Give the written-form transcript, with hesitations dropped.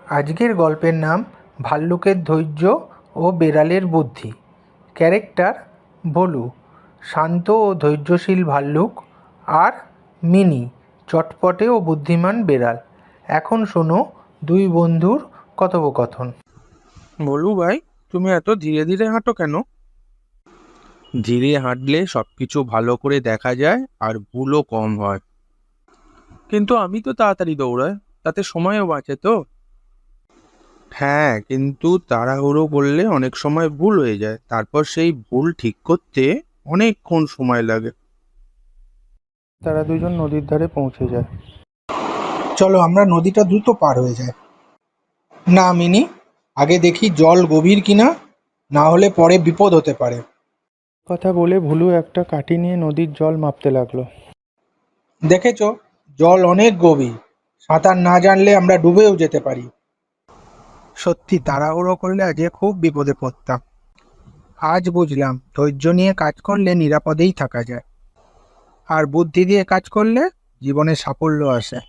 আজকের গল্পের নাম ভাল্লুকের ধৈর্য ও বেড়ালের বুদ্ধি। ক্যারেক্টার ভোলু, শান্ত ও ধৈর্যশীল ভাল্লুক, আর মিনি, চটপটে ও বুদ্ধিমান বেড়াল। এখন শোনো দুই বন্ধুর কথোপকথন। ভোলু ভাই, তুমি এত ধীরে ধীরে হাঁটো কেন? ধীরে হাঁটলে সবকিছু ভালো করে দেখা যায় আর ভুলও কম হয়। কিন্তু আমি তো তাড়াতাড়ি দৌড়াই, তাতে সময়ও বাঁচে তো। হ্যাঁ, কিন্তু তাড়াহুড়ো করলে অনেক সময় ভুল হয়ে যায়, তারপর সেই ভুল ঠিক করতে অনেকক্ষণ সময় লাগে। তারা দুজন নদীর ধারে পৌঁছে যায়। চলো আমরা নদীটা দ্রুত পার হয়ে যাই। না মিনি, আগে দেখি জল গভীর কিনা, না হলে পরে বিপদ হতে পারে। কথা বলে ভুলু একটা কাঠি নিয়ে নদীর জল মাপতে লাগলো। দেখেছ, জল অনেক গভীর, সাঁতার না জানলে আমরা ডুবেও যেতে পারি। সত্যি তাড়াহুড়ো করলে আজকে খুব বিপদে পড়তাম। আজ বুঝলাম ধৈর্য নিয়ে কাজ করলে নিরাপদেই থাকা যায়, আর বুদ্ধি দিয়ে কাজ করলে জীবনে সাফল্য আসে।